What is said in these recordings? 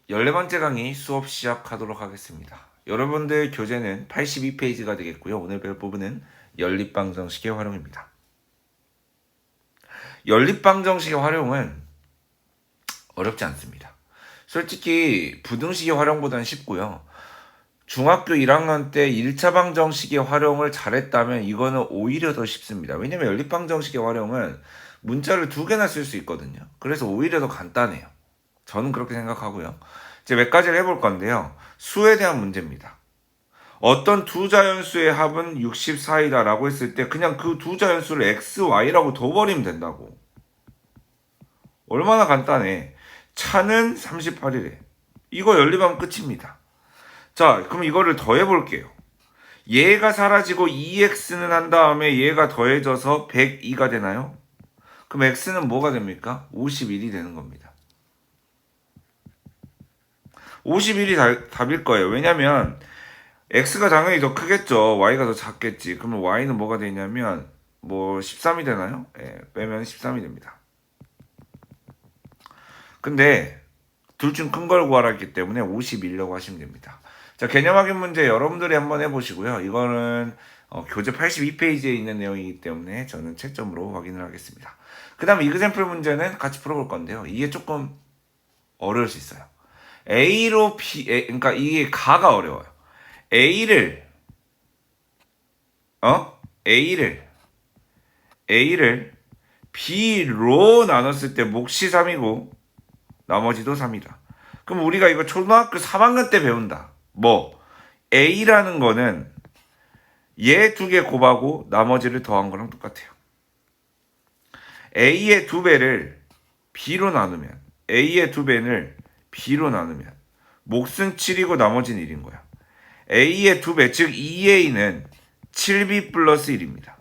14번째 강의 수업 시작하도록 하겠습니다. 여러분들 교재는 82페이지가 되겠고요. 오늘 배울 부분은 연립방정식의 활용입니다. 연립방정식의 활용은 어렵지 않습니다. 솔직히 부등식의 활용보다는 쉽고요. 중학교 1학년 때 1차 방정식의 활용을 잘했다면 이거는 오히려 더 쉽습니다. 왜냐면 연립방정식의 활용은 문자를 2개나 쓸 수 있거든요. 그래서 오히려 더 간단해요. 저는 그렇게 생각하고요. 이제 몇 가지를 해볼 건데요. 수에 대한 문제입니다. 어떤 두 자연수의 합은 64이다 라고 했을 때 그냥 그 두 자연수를 x, y라고 둬버리면 된다고. 얼마나 간단해. 차는 38이래. 이거 연립하면 끝입니다. 자, 그럼 이거를 더해볼게요. 얘가 사라지고 2x는 한 다음에 얘가 더해져서 102가 되나요? 그럼 x는 뭐가 됩니까? 51이 되는 겁니다. 51이 답일 거예요. 왜냐면 x가 당연히 더 크겠죠. y가 더 작겠지. 그러면 y는 뭐가 되냐면 13이 되나요? 예, 빼면 13이 됩니다. 근데 둘 중 큰 걸 구하라 했기 때문에 51이라고 하시면 됩니다. 자, 개념 확인 문제 여러분들이 한번 해보시고요. 이거는 교재 82페이지에 있는 내용이기 때문에 저는 채점으로 확인을 하겠습니다. 그 다음에 이그샘플 문제는 같이 풀어볼 건데요. 이게 조금 어려울 수 있어요. A로 그러니까 이게 가가 어려워요. A를 B로 나눴을 때 몫이 3이고 나머지도 3이다. 그럼 우리가 이거 초등학교 3학년 때 배운다. A라는 거는 얘 2개 곱하고 나머지를 더한 거랑 똑같아요. A의 2배를 B로 나누면 A의 2배를 B로 나누면 몫은 7이고 나머지는 1인 거야. A의 2배, 즉 2A는 7B 플러스 1입니다.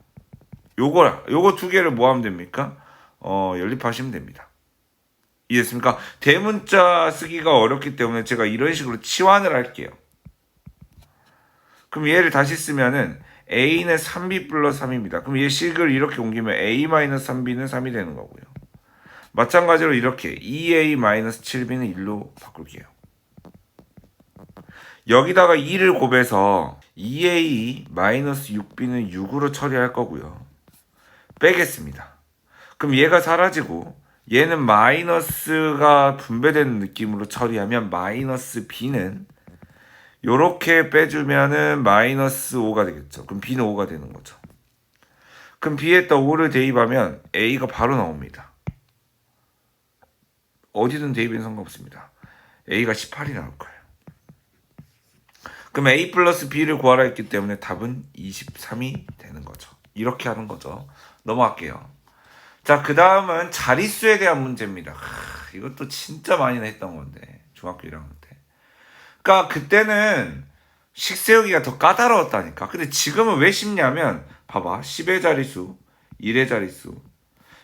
요거 2개를 뭐 하면 됩니까? 연립하시면 됩니다. 이해했습니까? 대문자 쓰기가 어렵기 때문에 제가 이런 식으로 치환을 할게요. 그럼 얘를 다시 쓰면은 A는 3B 플러스 3입니다. 그럼 얘 식을 이렇게 옮기면 A-3B는 3이 되는 거고요. 마찬가지로 이렇게 2A-7B는 1로 바꿀게요. 여기다가 2를 곱해서 2A-6B는 6으로 처리할 거고요. 빼겠습니다. 그럼 얘가 사라지고 얘는 마이너스가 분배되는 느낌으로 처리하면 마이너스 B는 요렇게 빼주면은 마이너스 5가 되겠죠. 그럼 B는 5가 되는 거죠. 그럼 B에다 5를 대입하면 A가 바로 나옵니다. 어디든 대입은 상관없습니다. A가 18이 나올 거예요. 그럼 A 플러스 B를 구하라 했기 때문에 답은 23이 되는 거죠. 이렇게 하는 거죠. 넘어갈게요. 자, 그 다음은 자릿수에 대한 문제입니다. 이것도 진짜 많이 했던 건데 중학교 1학년 때. 그러니까 그때는 식 세우기가 더 까다로웠다니까. 근데 지금은 왜 쉽냐면 봐봐. 10의 자릿수, 1의 자릿수,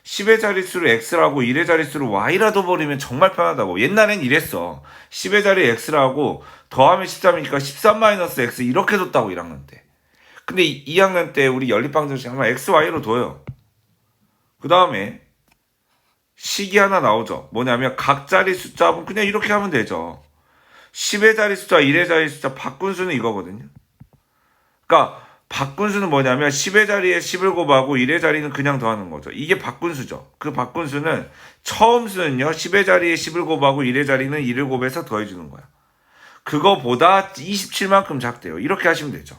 10의 자릿수를 x라고 1의 자릿수를 y라도 버리면 정말 편하다고. 옛날엔 이랬어. 10의 자리 x라고 더하면 13이니까 13-x 이렇게 뒀다고 1학년 때. 근데 2학년 때 우리 연립방정식 하면 x, y로 둬요. 그 다음에 식이 하나 나오죠. 뭐냐면 각 자리 숫자 합은 그냥 이렇게 하면 되죠. 10의 자리 숫자, 1의 자리 숫자 바꾼수는 이거거든요. 그러니까 바꾼수는 뭐냐면 10의 자리에 10을 곱하고 1의 자리는 그냥 더하는 거죠. 이게 바꾼수죠. 그 바꾼수는 처음 수는요. 10의 자리에 10을 곱하고 1의 자리는 1을 곱해서 더해주는 거야. 그거보다 27만큼 작대요. 이렇게 하시면 되죠.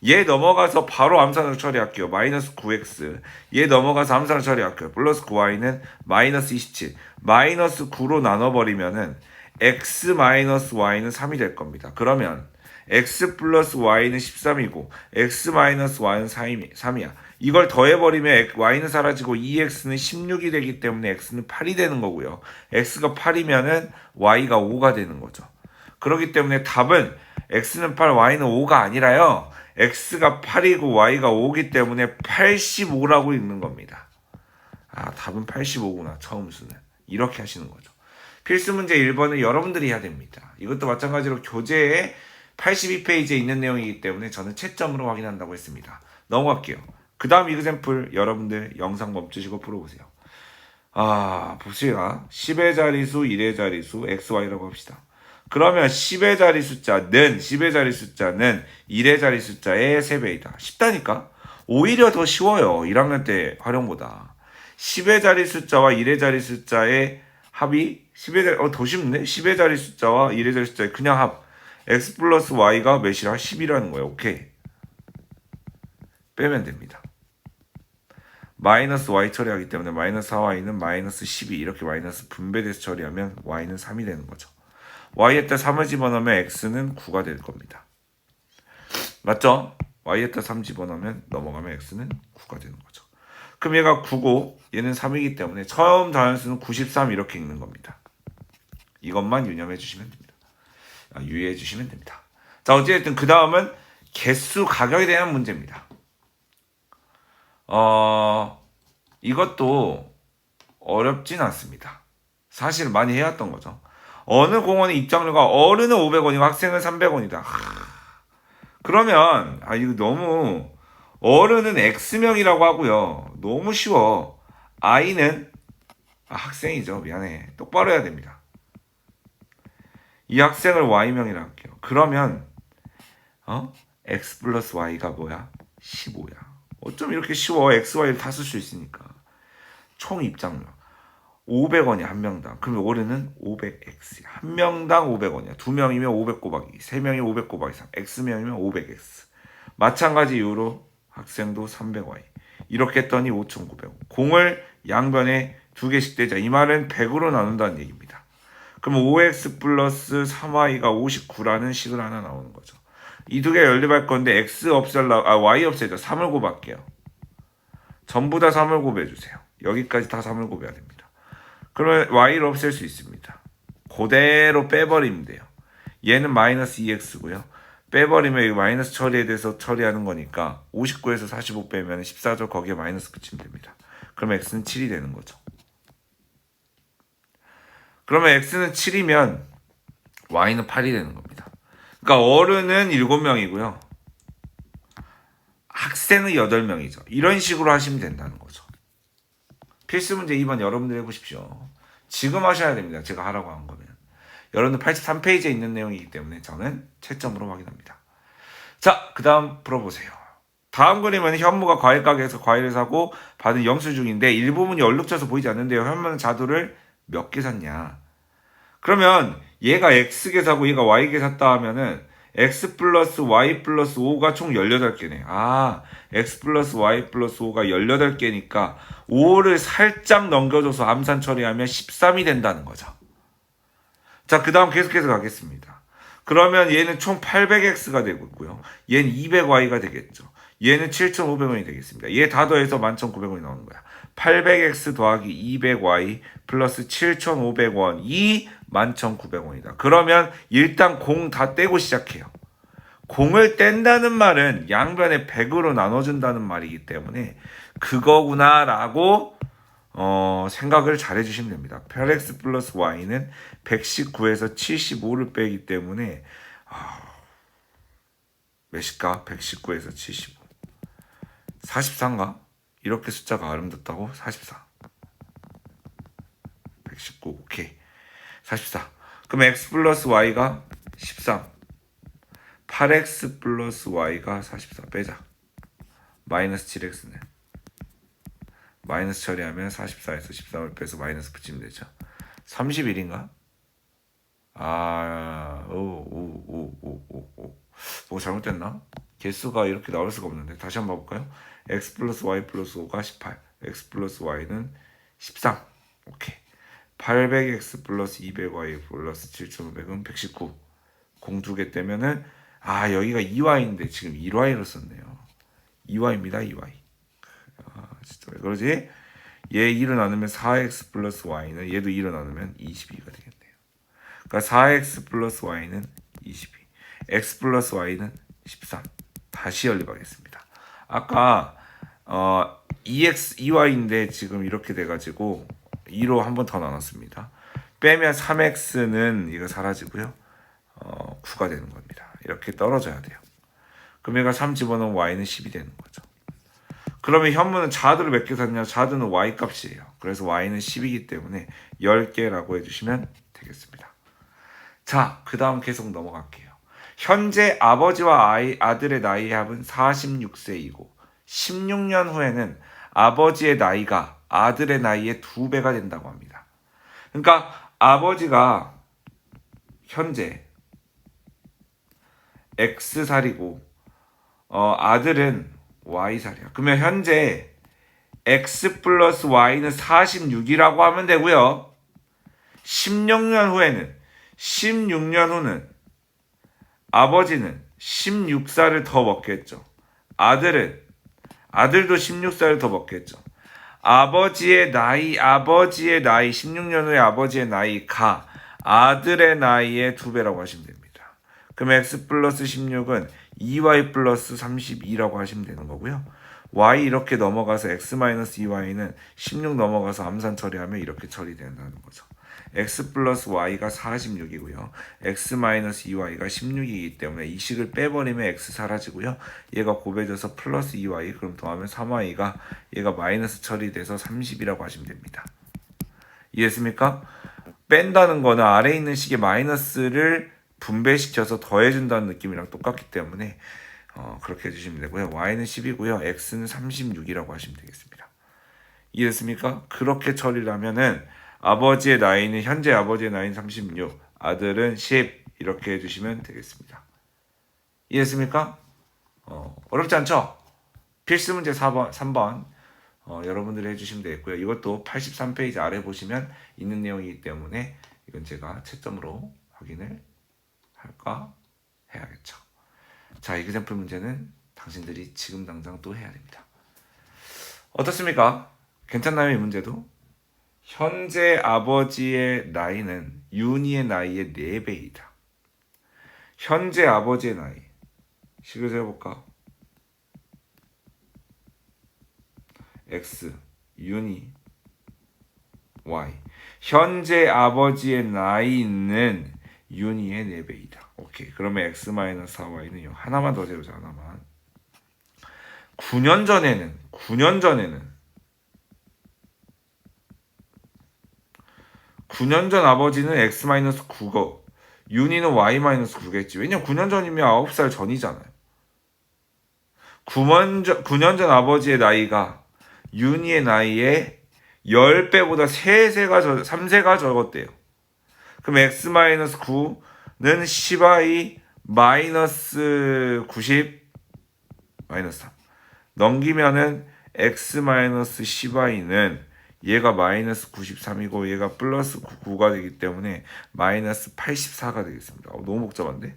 얘 넘어가서 바로 암산으로 처리할게요. 마이너스 9x. 얘 넘어가서 암산으로 처리할게요. 플러스 9y는 마이너스 27. 마이너스 9로 나눠버리면은 x 마이너스 y는 3이 될 겁니다. 그러면 x 플러스 y는 13이고 x 마이너스 y는 3이야. 이걸 더해버리면 y는 사라지고 2x는 16이 되기 때문에 x는 8이 되는 거고요. x가 8이면은 y가 5가 되는 거죠. 그렇기 때문에 답은 x는 8, y는 5가 아니라요. x가 8이고 y가 5기 때문에 85라고 읽는 겁니다. 답은 85구나. 처음 수는. 이렇게 하시는 거죠. 필수 문제 1번은 여러분들이 해야 됩니다. 이것도 마찬가지로 교재에 82페이지에 있는 내용이기 때문에 저는 채점으로 확인한다고 했습니다. 넘어갈게요. 그 다음 이그샘플 여러분들 영상 멈추시고 풀어보세요. 봅시다. 10의 자리수, 1의 자리수, x, y라고 합시다. 그러면 10의 자리 숫자는 1의 자리 숫자의 3배이다. 쉽다니까? 오히려 더 쉬워요. 1학년 때 활용보다. 10의 자리 숫자와 1의 자리 숫자의 합이 10의 자리, 더 쉽네? 10의 자리 숫자와 1의 자리 숫자의 그냥 합. x 플러스 y가 몇이라? 10이라는 거예요. 오케이. 빼면 됩니다. 마이너스 y 처리하기 때문에 마이너스 4y는 마이너스 12 이렇게 마이너스 분배돼서 처리하면 y는 3이 되는 거죠. y에다 3을 집어넣으면 x는 9가 될 겁니다. 맞죠? y에다 3 집어넣으면 넘어가면 x는 9가 되는 거죠. 그럼 얘가 9고 얘는 3이기 때문에 처음 자연수는 93 이렇게 읽는 겁니다. 이것만 유념해 주시면 됩니다. 유의해 주시면 됩니다. 자, 어쨌든 그 다음은 개수 가격에 대한 문제입니다. 이것도 어렵진 않습니다. 사실 많이 해왔던 거죠. 어느 공원의 입장료가 어른은 500원이고 학생은 300원이다. 그러면 이거 너무 어른은 X명이라고 하고요. 너무 쉬워. I는 학생이죠. 미안해. 똑바로 해야 됩니다. 이 학생을 Y명이라고 할게요. 그러면 X 플러스 Y가 뭐야? 15야. 어쩜 이렇게 쉬워. X, Y를 다 쓸 수 있으니까. 총 입장료 500원이야. 한 명당. 그러면 올해는 500X야. 한 명당 500원이야. 2명이면 500 곱하기 3명이 500 곱하기 3. X명이면 500X. 마찬가지 이유로 학생도 300Y. 이렇게 했더니 5,900원. 공을 양변에 2개씩 떼자. 이 말은 100으로 나눈다는 얘기입니다. 그럼 5X 플러스 3Y가 59라는 식을 하나 나오는 거죠. 이 두 개 연립할 건데 X Y 없애자. 3을 곱할게요. 전부 다 3을 곱해주세요. 여기까지 다 3을 곱해야 됩니다. 그러면 Y를 없앨 수 있습니다. 그대로 빼버리면 돼요. 얘는 마이너스 2X고요. 빼버리면 이 마이너스 처리에 대해서 처리하는 거니까 59에서 45 빼면 14죠. 거기에 마이너스 붙이면 됩니다. 그러면 X는 7이 되는 거죠. 그러면 X는 7이면 Y는 8이 되는 겁니다. 그러니까 어른은 7명이고요. 학생은 8명이죠. 이런 식으로 하시면 된다는 거죠. 필수 문제 2번 여러분들 해보십시오. 지금 하셔야 됩니다. 제가 하라고 한 거면. 여러분들 83페이지에 있는 내용이기 때문에 저는 채점으로 확인합니다. 자, 그 다음 풀어보세요. 다음 그림은 현무가 과일 가게에서 과일을 사고 받은 영수증인데 일부분이 얼룩져서 보이지 않는데요. 현무는 자두를 몇 개 샀냐. 그러면 얘가 X개 사고 얘가 Y개 샀다 하면은 X 플러스 Y 플러스 5가 총 18개네. X 플러스 Y 플러스 5가 18개니까 5를 살짝 넘겨줘서 암산 처리하면 13이 된다는 거죠. 자, 그 다음 계속해서 가겠습니다. 그러면 얘는 총 800X가 되고 있고요. 얘는 200Y가 되겠죠. 얘는 7,500원이 되겠습니다. 얘 다 더해서 11,900원이 나오는 거야. 800X 더하기 200Y 플러스 7,500원이 11,900원이다. 그러면 일단 공 다 떼고 시작해요. 공을 뗀다는 말은 양변에 100으로 나눠준다는 말이기 때문에 그거구나 라고 생각을 잘 해주시면 됩니다. 8x 플러스 y는 119에서 75를 빼기 때문에 몇일까? 119에서 75 44인가? 이렇게 숫자가 아름답다고? 44 119 오케이 44 그럼 x 플러스 y가 13 8x 플러스 y가 44 빼자 마이너스 7x네 마이너스 처리하면 44에서 13을 빼서 마이너스 붙이면 되죠. 31인가? 뭐 잘못됐나? 개수가 이렇게 나올 수가 없는데 다시 한번 봐볼까요? x 플러스 y 플러스 5가 18 x 플러스 y는 13 오케이 800x 플러스 200y 플러스 7500은 119 공 2개 떼면은 여기가 2y인데 지금 1y로 썼네요. 2y입니다. 2y 진짜 왜 그러지? 얘 2로 나누면 4x 플러스 y는 얘도 2로 나누면 22가 되겠네요. 그러니까 4x 플러스 y는 22 x 플러스 y는 13 다시 연립하겠습니다. 아까 2x 2y인데 지금 이렇게 돼가지고 2로 한 번 더 나눴습니다. 빼면 3x는 이거 사라지고요. 9가 되는 겁니다. 이렇게 떨어져야 돼요. 그럼 얘가 3 집어넣으면 y는 10이 되는 거죠. 그러면 현무는 자두를 몇 개 샀냐? 자두는 y 값이에요. 그래서 y는 10이기 때문에 10개라고 해주시면 되겠습니다. 자, 그 다음 계속 넘어갈게요. 현재 아버지와 아들의 나이의 합은 46세이고 16년 후에는 아버지의 나이가 아들의 나이의 2배가 된다고 합니다. 그러니까 아버지가 현재 X살이고 아들은 Y살이야. 그러면 현재 X 플러스 Y는 46이라고 하면 되고요. 16년 후는 아버지는 16살을 더 먹겠죠. 아들도 16살을 더 먹겠죠. 아버지의 나이 16년 후에 아버지의 나이가 아들의 나이의 2배라고 하시면 됩니다. 그럼 x 플러스 16은 2y 플러스 32라고 하시면 되는 거고요. y 이렇게 넘어가서 x 마이너스 2y는 16 넘어가서 암산 처리하면 이렇게 처리된다는 거죠. x 플러스 y가 46이고요. x 마이너스 2y가 16이기 때문에 이 식을 빼버리면 x 사라지고요. 얘가 곱해져서 플러스 2y 그럼 더하면 3y가 얘가 마이너스 처리돼서 30이라고 하시면 됩니다. 이해했습니까? 뺀다는 거는 아래에 있는 식의 마이너스를 분배시켜서 더해준다는 느낌이랑 똑같기 때문에 그렇게 해주시면 되고요. y는 10이고요. x는 36이라고 하시면 되겠습니다. 이해했습니까? 그렇게 처리를 하면은 현재 아버지의 나이는 36, 아들은 10 이렇게 해주시면 되겠습니다. 이해했습니까? 어렵지 않죠? 필수 문제 3번 여러분들이 해주시면 되겠고요. 이것도 83페이지 아래 보시면 있는 내용이기 때문에 이건 제가 채점으로 확인을 할까 해야겠죠. 자, 이그샘플 문제는 당신들이 지금 당장 또 해야 됩니다. 어떻습니까? 괜찮나요? 이 문제도? 현재 아버지의 나이는 윤희의 나이의 4배이다. 현재 아버지의 나이. 식을 세워볼까? X, 윤희, Y. 현재 아버지의 나이는 윤희의 4배이다. 오케이. 그러면 X-4Y는 하나만 더 세우자. 하나만. 9년 전 아버지는 X-9고 윤희는 Y-9겠지. 왜냐면 9년 전이면 9살 전이잖아요. 9년 전 아버지의 나이가 윤희의 나이에 10배보다 3세가 적었대요. 그럼 X-9는 10i 마이너스 90 마이너스 3 넘기면은 X-10i는 얘가 마이너스 93이고 얘가 플러스 9가 되기 때문에 마이너스 84가 되겠습니다. 너무 복잡한데?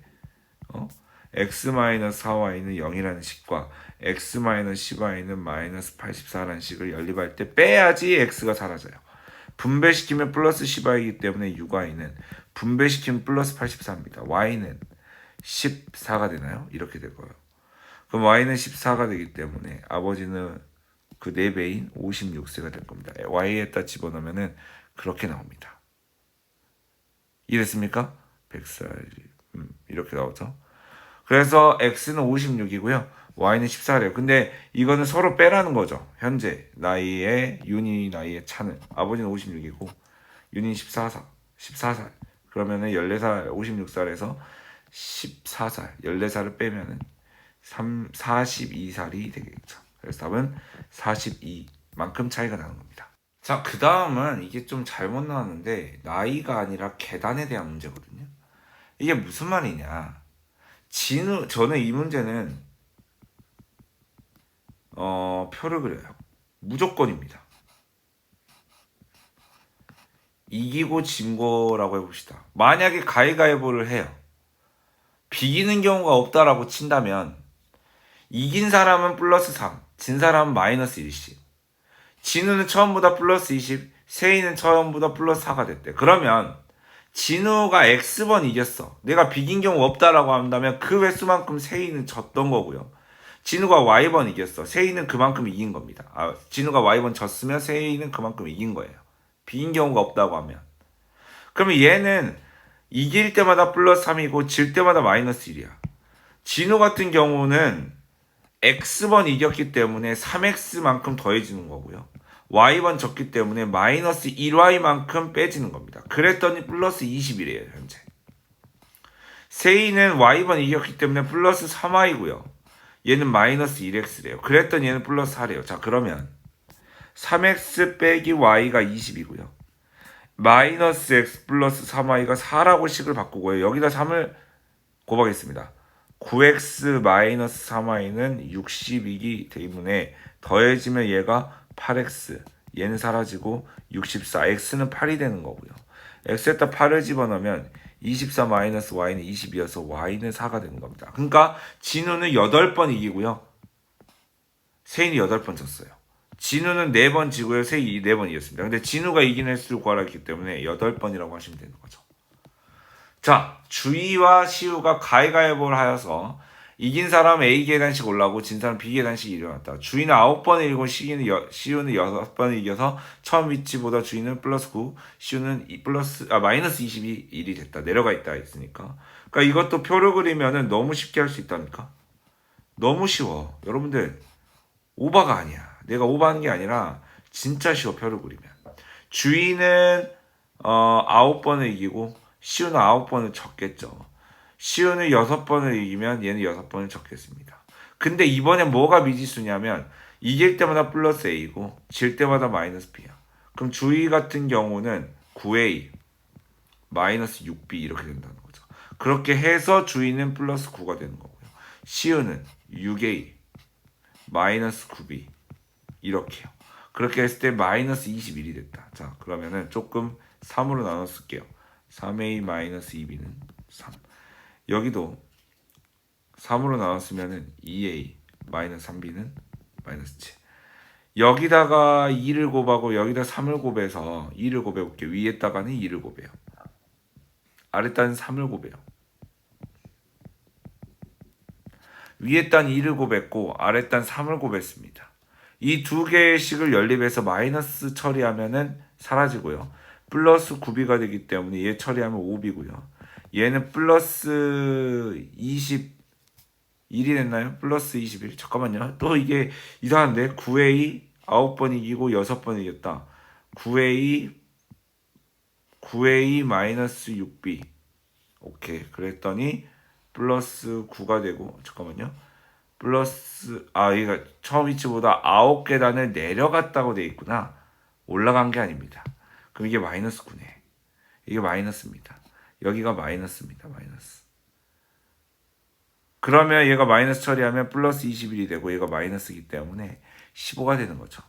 X-4y는 0이라는 식과 X-10y는 마이너스 84라는 식을 연립할 때 빼야지 X가 사라져요. 분배시키면 플러스 10i이기 때문에 6i는 분배시키면 플러스 84입니다. y는 14가 되나요? 이렇게 될 거예요. 그럼 y는 14가 되기 때문에 아버지는 그 4배인 56세가 될 겁니다. y에다 집어넣으면 그렇게 나옵니다. 이해됐습니까? 100살 이렇게 나오죠. 그래서 x는 56이고요. y는 14래요. 근데 이거는 서로 빼라는 거죠. 현재 나이에 윤희 나이의 차는 아버지는 56이고 윤희는 14살. 그러면은 14살 56살에서 14살 14살을 빼면은 42살이 되겠죠. 그래서 답은 42만큼 차이가 나는 겁니다. 자, 그 다음은 이게 좀 잘못 나왔는데 나이가 아니라 계단에 대한 문제거든요. 이게 무슨 말이냐? 저는 이 문제는 표를 그려요. 무조건입니다. 이기고 진 거라고 해봅시다. 만약에 가위가위보를 해요. 비기는 경우가 없다라고 친다면 이긴 사람은 플러스 3, 진 사람은 마이너스 1씩. 진우는 처음보다 플러스 20, 세이는 처음보다 플러스 4가 됐대. 그러면 진우가 X번 이겼어. 내가 비긴 경우 없다라고 한다면 그 횟수만큼 세이는 졌던 거고요. 진우가 Y번 이겼어. 세이는 그만큼 이긴 겁니다. 진우가 Y번 졌으면 세이는 그만큼 이긴 거예요. 비긴 경우가 없다고 하면. 그러면 얘는 이길 때마다 플러스 3이고 질 때마다 마이너스 1이야. 진우 같은 경우는 X번 이겼기 때문에 3X만큼 더해지는 거고요. Y번 졌기 때문에 마이너스 1Y만큼 빼지는 겁니다. 그랬더니 플러스 20이래요, 현재. 세이는 y번 이겼기 때문에 플러스 3y고요. 얘는 마이너스 1x래요. 그랬더니 얘는 플러스 4래요. 자, 그러면 3x 빼기 y가 20이고요. 마이너스 x 플러스 3y가 4라고 식을 바꾸고요. 여기다 3을 곱하겠습니다. 9x 마이너스 3y는 60이기 때문에 더해지면 얘가 8x, 얘는 사라지고 64, x는 8이 되는 거고요. x에다 8을 집어넣으면 24 마이너스 y는 20이어서 y는 4가 되는 겁니다. 그러니까 진우는 8번 이기고요. 세인이 8번 졌어요. 진우는 4번 지고요. 세인이 4번 이겼습니다. 근데 진우가 이긴 횟수를 구하라 했기 때문에 8번이라고 하시면 되는 거죠. 자, 주희와 시우가 가위가위보를 하여서 이긴 사람 A 계단씩 올라오고 진 사람 B 계단씩 일어났다. 주희는 9번을 이기고 시우는 6번을 이겨서 처음 위치보다 주희는 플러스 9, 시우는 마이너스 22, 1이 됐다. 내려가 있다 했으니까. 그러니까 이것도 표를 그리면은 너무 쉽게 할 수 있다니까. 너무 쉬워. 여러분들 오바가 아니야. 내가 오바하는 게 아니라 진짜 쉬워. 표를 그리면. 주희는 9번을 이기고 시우는 9번을 졌겠죠. 시우는 6번을 이기면 얘는 6번을 졌겠습니다. 근데 이번엔 뭐가 미지수냐면 이길 때마다 플러스 A고 질 때마다 마이너스 B야. 그럼 주희 같은 경우는 9A 마이너스 6B 이렇게 된다는 거죠. 그렇게 해서 주희는 플러스 9가 되는 거고요. 시우는 6A 마이너스 9B 이렇게요. 그렇게 했을 때 마이너스 21이 됐다. 자, 그러면은 조금 3으로 나눠 쓸게요. 3A 마이너스 2B는 3. 여기도 3으로 나눴으면은 2A 마이너스 3B는 마이너스 7. 여기다가 2를 곱하고 여기다 3을 곱해서 2를 곱해볼게요. 위에다가는 2를 곱해요. 아래다는 3을 곱해요. 위에단 2를 곱했고 아래단 3을 곱했습니다. 이 두 개의 식을 연립해서 마이너스 처리하면은 사라지고요. 플러스 9B가 되기 때문에 얘 처리하면 5B고요. 얘는 플러스 21이 됐나요? 플러스 21. 잠깐만요. 또 이게 이상한데 9A 9번 이기고 6번 이겼다. 9A 마이너스 6B. 오케이. 그랬더니 플러스 9가 되고 잠깐만요. 플러스 얘가 처음 위치보다 9계단을 내려갔다고 돼 있구나. 올라간 게 아닙니다. 그럼 이게 마이너스 9네. 이게 마이너스입니다. 여기가 마이너스입니다. 마이너스. 그러면 얘가 마이너스 처리하면 플러스 21이 되고 얘가 마이너스이기 때문에 15가 되는 거죠.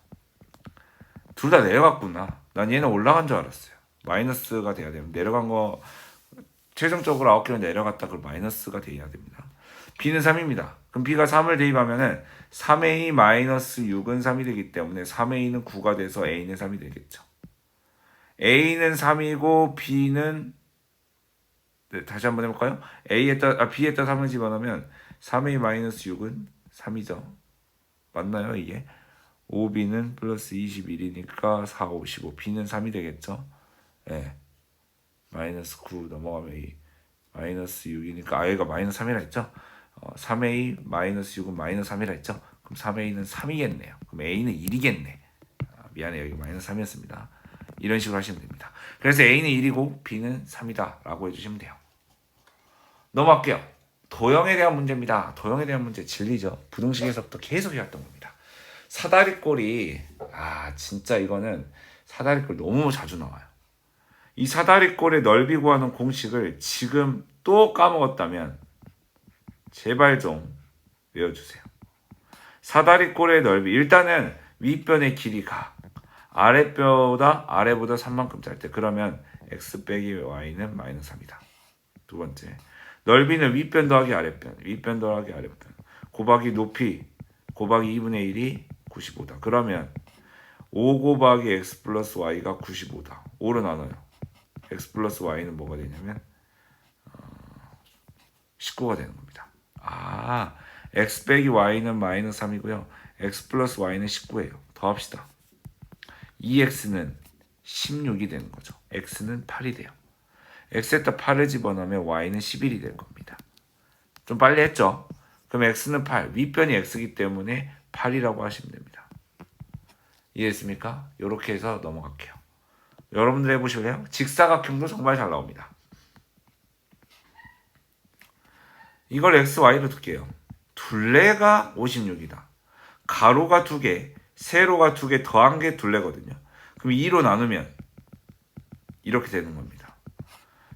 둘 다 내려갔구나. 난 얘는 올라간 줄 알았어요. 마이너스가 돼야 되면 내려간 거 최종적으로 9개로 내려갔다. 그럼 마이너스가 돼야 됩니다. B는 3입니다. 그럼 B가 3을 대입하면은 3A 마이너스 6은 3이 되기 때문에 3A는 9가 돼서 A는 3이 되겠죠. A는 3이고 B는 다시 한번 해볼까요? B에다 3을 집어넣으면 3A 마이너스 6은 3이죠. 맞나요 이게? 5B는 플러스 21이니까 4, 5, 15. B는 3이 되겠죠. 네. 마이너스 9 넘어가면 A 마이너스 6이니까 A가 마이너스 3이라 했죠. 3A 마이너스 6은 마이너스 3이라 했죠. 그럼 3A는 3이겠네요. 그럼 A는 1이겠네. 미안해요. 여기 마이너스 3이었습니다. 이런 식으로 하시면 됩니다. 그래서 A는 1이고 B는 3이다 라고 해주시면 돼요. 넘어갈게요. 도형에 대한 문제입니다. 도형에 대한 문제 진리죠. 부등식에서부터 계속 해왔던 겁니다. 사다리꼴이 진짜 이거는 사다리꼴 너무 자주 나와요. 이 사다리꼴의 넓이 구하는 공식을 지금 또 까먹었다면 제발 좀 외워주세요. 사다리꼴의 넓이 일단은 윗변의 길이가 아래보다 3만큼 짧대. 그러면 x 빼기 y는 마이너스 3이다. 두 번째, 넓이는 윗변 더하기 아랫변, 윗변 더하기 아랫변, 곱하기 높이 곱하기 2분의 1이 95다. 그러면 5 곱하기 x 플러스 y가 95다. 5로 나눠요. x 플러스 y는 뭐가 되냐면 19가 되는 겁니다. x 빼기 y는 마이너스 3이고요. x 플러스 y는 19예요. 더합시다. 2x는 16이 되는 거죠. x는 8이 돼요. x에다 8을 집어넣으면 y는 11이 될 겁니다. 좀 빨리 했죠? 그럼 x는 8, 윗변이 x이기 때문에 8이라고 하시면 됩니다. 이해했습니까? 이렇게 해서 넘어갈게요. 여러분들 해보실래요? 직사각형도 정말 잘 나옵니다. 이걸 xy로 둘게요. 둘레가 56이다. 가로가 2개, 세로가 2개 더한 게 둘레거든요. 그럼 2로 나누면 이렇게 되는 겁니다.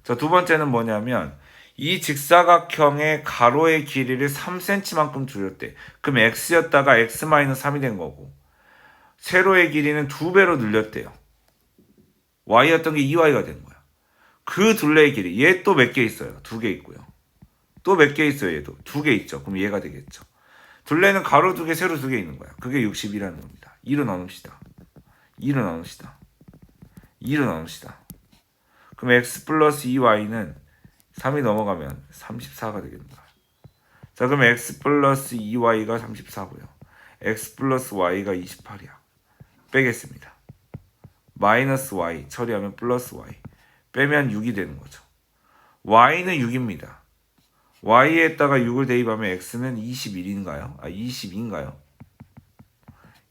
자, 두 번째는 뭐냐면 이 직사각형의 가로의 길이를 3cm만큼 줄였대. 그럼 x였다가 x-3이 된 거고, 세로의 길이는 2배로 늘렸대요. y였던 게 2y가 된 거야. 그 둘레의 길이, 얘 또 몇 개 있어요? 2개 있고요. 또 몇 개 있어요? 얘도 2개 있죠. 그럼 얘가 되겠죠. 둘레는 가로 2개, 세로 2개 있는 거야. 그게 60이라는 겁니다. 2로 나눕시다. 2로 나눕시다. 2로 나눕시다. 그럼 x 플러스 2y는 3이 넘어가면 34가 되겠다. 자, 그럼 x 플러스 2y가 34고요. x 플러스 y가 28이야. 빼겠습니다. 마이너스 y 처리하면 플러스 y. 빼면 6이 되는 거죠. y는 6입니다. y에다가 6을 대입하면 x는 21인가요? 22인가요?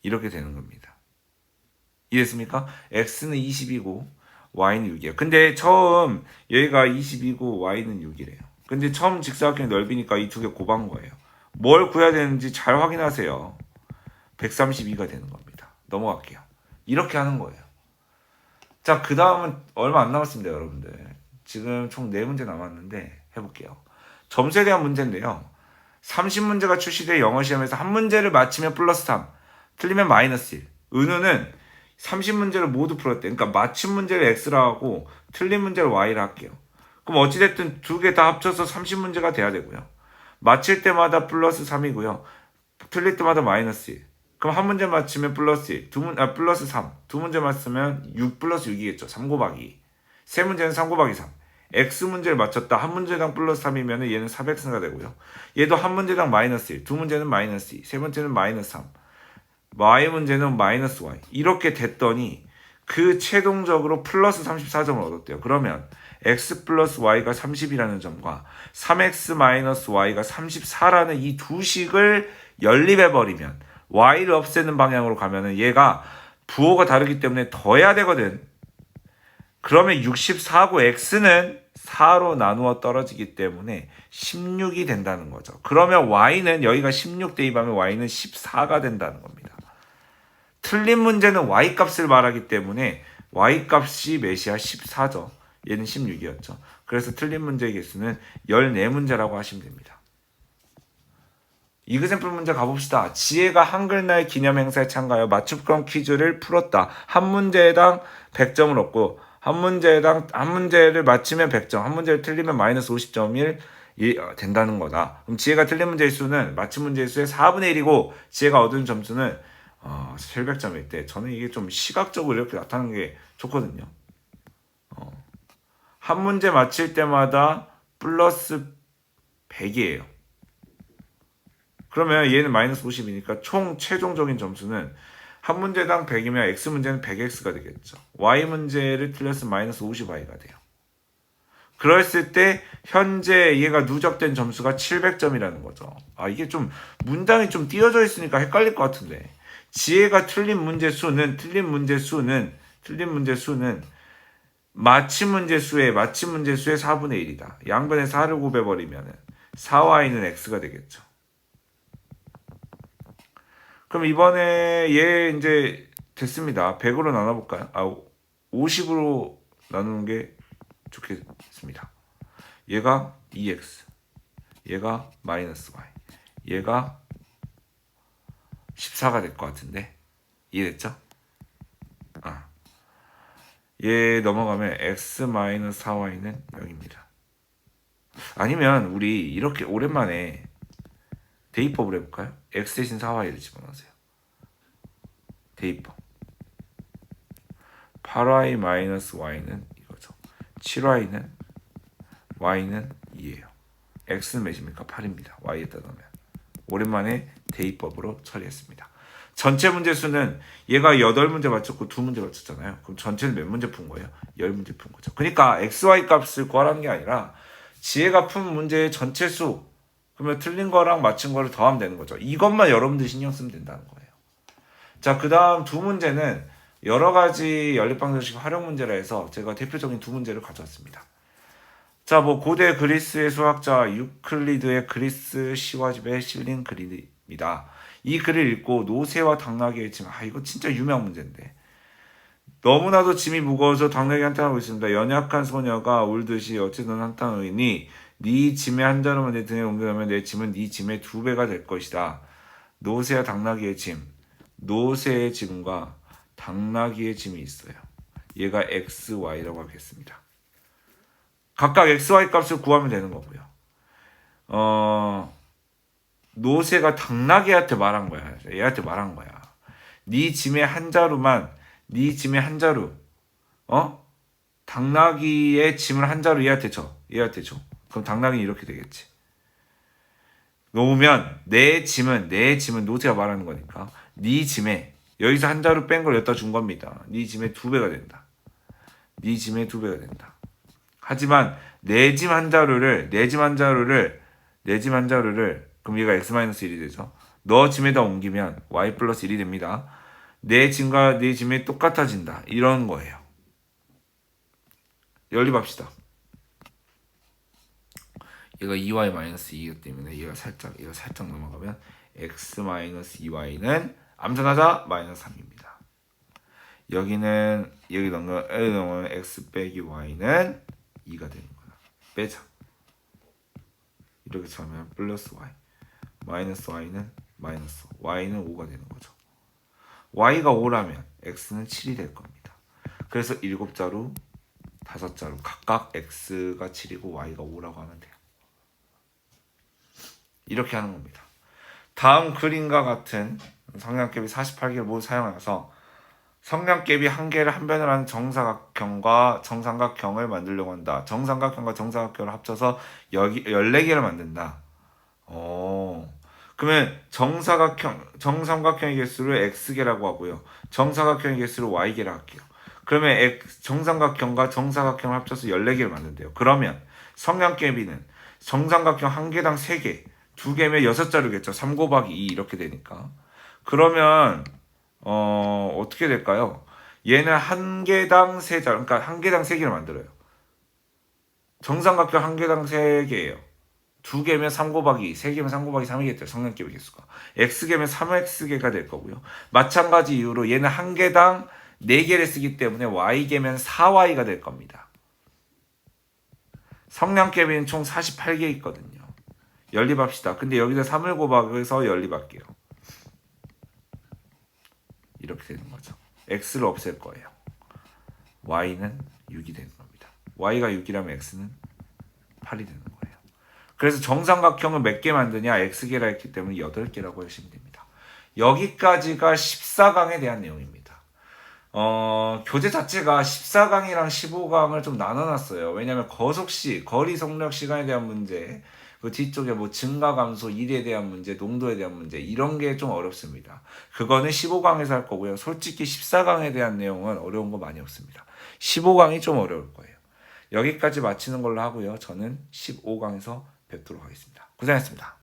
이렇게 되는 겁니다. 이해했습니까? x는 20이고 y는 6이에요. 근데 처음 여기가 20이고 y는 6이래요. 근데 처음 직사각형의 넓이니까 이 두 개 곱한 거예요. 뭘 구해야 되는지 잘 확인하세요. 132가 되는 겁니다. 넘어갈게요. 이렇게 하는 거예요. 자, 그 다음은 얼마 안 남았습니다, 여러분들. 지금 총 4문제 남았는데 해볼게요. 점수에 대한 문제인데요. 30문제가 출시돼 영어 시험에서 한 문제를 맞히면 플러스 3, 틀리면 마이너스 1. 은우는 30문제를 모두 풀었대. 그러니까 맞힌 문제를 x라 하고 틀린 문제를 y라 할게요. 그럼 어찌됐든 두 개 다 합쳐서 30문제가 돼야 되고요. 맞힐 때마다 플러스 3이고요. 틀릴 때마다 마이너스 1. 그럼 한 문제 맞히면 플러스 1, 플러스 3. 두 문제 맞으면 6 플러스 6이겠죠. 3 곱하기 2. 세 문제는 3 곱하기 3. x 문제를 맞췄다. 한 문제당 플러스 3이면 얘는 4x가 되고요. 얘도 한 문제당 마이너스 1. 두 문제는 마이너스 2. 세 번째는 마이너스 3. y 문제는 마이너스 y. 이렇게 됐더니 그 최종적으로 플러스 34점을 얻었대요. 그러면 x 플러스 y가 30이라는 점과 3x 마이너스 y가 34라는 이 두 식을 연립해버리면 y를 없애는 방향으로 가면은 얘가 부호가 다르기 때문에 더해야 되거든. 그러면 64고 x는 4로 나누어 떨어지기 때문에 16이 된다는 거죠. 그러면 y는 여기가 16 대입하면 y는 14가 된다는 겁니다. 틀린 문제는 y값을 말하기 때문에 y값이 몇이야? 14죠. 얘는 16이었죠. 그래서 틀린 문제의 개수는 14문제라고 하시면 됩니다. 이그샘플 문제 가봅시다. 지혜가 한글날 기념행사에 참가하여 맞춤형 퀴즈를 풀었다. 한 문제당 100점을 얻고 한 문제를 맞히면 100점, 한 문제를 틀리면 마이너스 50점이 된다는 거다. 그럼 지혜가 틀린 문제의 수는 맞힌 문제의 수의 4분의 1이고 지혜가 얻은 점수는 700점일 때, 저는 이게 좀 시각적으로 이렇게 나타나는 게 좋거든요. 한 문제 맞힐 때마다 플러스 100이에요. 그러면 얘는 마이너스 50이니까 총 최종적인 점수는 한 문제당 100이면 x 문제는 100x가 되겠죠. y 문제를 틀렸으면 마이너스 50y가 돼요. 그랬을 때 현재 얘가 누적된 점수가 700점이라는 거죠. 이게 좀 문장이 좀 띄어져 있으니까 헷갈릴 것 같은데, 지혜가 틀린 문제 수는 맞힌 문제 수의 4분의 1이다. 양변에 4를 곱해버리면 4y는 x가 되겠죠. 그럼 이번에 얘 이제 됐습니다. 100으로 나눠볼까요? 50으로 나누는 게 좋겠습니다. 얘가 2x, 얘가 마이너스 y, 얘가 14가 될 것 같은데 이해됐죠? 얘 넘어가면 x 마이너스 4y는 0입니다. 아니면 우리 이렇게 오랜만에 대입법을 해볼까요? x 대신 4y를 집어넣으세요. 대입법. 8y 마이너스 y는 이거죠. 7y는 y는 2예요. x는 몇입니까? 8입니다. y에다 넣으면. 오랜만에 대입법으로 처리했습니다. 전체 문제 수는 얘가 8문제 맞췄고 2문제 맞췄잖아요. 그럼 전체는 몇 문제 푼 거예요? 10문제 푼 거죠. 그러니까 xy 값을 구하라는 게 아니라 지혜가 푼 문제의 전체 수, 그러면 틀린 거랑 맞춘 거를 더하면 되는 거죠. 이것만 여러분들 신경 쓰면 된다는 거예요. 자, 그 다음 두 문제는 여러 가지 연립방정식 활용 문제라 해서 제가 대표적인 두 문제를 가져왔습니다. 자, 뭐 고대 그리스의 수학자 유클리드의 그리스 시와집에 실린 글입니다. 이 글을 읽고 노새와 당나귀의 짐, 이거 진짜 유명한 문제인데. 너무나도 짐이 무거워서 당나귀 한탄하고 있습니다. 연약한 소녀가 울듯이 어찌든 한탄하니 네 짐의 한 자루만 내 등에 옮겨놓으면 내 짐은 네 짐의 2배가 될 것이다. 노새와 당나귀의 짐, 노새의 짐과 당나귀의 짐이 있어요. 얘가 x, y라고 하겠습니다. 각각 x, y 값을 구하면 되는 거고요. 노새가 당나귀한테 말한 거야. 얘한테 말한 거야. 네 짐의 한 자루만, 네 짐의 한 자루, 당나귀의 짐을 한 자루 얘한테 줘. 그럼 당나귀는 이렇게 되겠지. 놓으면 내 짐은 노새가 말하는 거니까 네 짐에 여기서 한 자루 뺀 걸 여기다 준 겁니다. 네 짐의 2배가 된다. 하지만 내 짐 한 자루를 그럼 얘가 x-1이 되죠. 너 짐에다 옮기면 y 플러스 1이 됩니다. 내 짐과 네 짐이 똑같아진다. 이런 거예요. 연립합시다. 얘가 2y-2이기 때문에 얘가 살짝 넘어가면 x-2y는 암산하자 마이너스 3입니다. 여기 넘으면 x 빼기 y는 2가 되는 거야. 빼자. 이렇게 하면 플러스 y. 마이너스 y는 마이너스. y는 5가 되는 거죠. y가 5라면 x는 7이 될 겁니다. 그래서 7자루, 5자루 각각 x가 7이고 y가 5라고 하면 돼요. 이렇게 하는 겁니다. 다음 그림과 같은 성량갭이 48개를 모두 사용해서 성량갭이 한 개를 한 변을 하는 정사각형과 정삼각형을 만들려고 한다. 정삼각형과 정사각형을 합쳐서 14개를 만든다. 그러면 정삼각형의 개수를 x개라고 하고요. 정사각형의 개수를 y개라고 할게요. 그러면 정삼각형과 정사각형을 합쳐서 14개를 만든대요. 그러면 성량개비는 정삼각형 한 개당 3개, 2개면 6자루겠죠. 3 곱하기 2 이렇게 되니까. 그러면 어떻게 될까요? 얘는 한 개당 3자루, 그러니까 한 개당 3개를 만들어요. 정삼각형 한 개당 3개예요. 2개면 3 곱하기 2, 3개면 3 곱하기 3이겠죠. 성량개비 개수가. x개면 3x개가 될 거고요. 마찬가지 이유로 얘는 한 개당 4개를 쓰기 때문에 y개면 4y가 될 겁니다. 성량개비는 총 48개 있거든요. 연립합시다. 근데 여기다 3을 곱하기해서 연립할게요. 이렇게 되는 거죠. x를 없앨 거예요. y는 6이 되는 겁니다. y가 6이라면 x는 8이 되는 거예요. 그래서 정삼각형을 몇 개 만드냐? x개라 했기 때문에 8개라고 하시면 됩니다. 여기까지가 14강에 대한 내용입니다. 교재 자체가 14강이랑 15강을 좀 나눠놨어요. 왜냐하면 거속시, 거리 속력 시간에 대한 문제, 그 뒤쪽에 뭐 증가 감소, 일에 대한 문제, 농도에 대한 문제 이런 게 좀 어렵습니다. 그거는 15강에서 할 거고요. 솔직히 14강에 대한 내용은 어려운 거 많이 없습니다. 15강이 좀 어려울 거예요. 여기까지 마치는 걸로 하고요. 저는 15강에서 뵙도록 하겠습니다. 고생했습니다.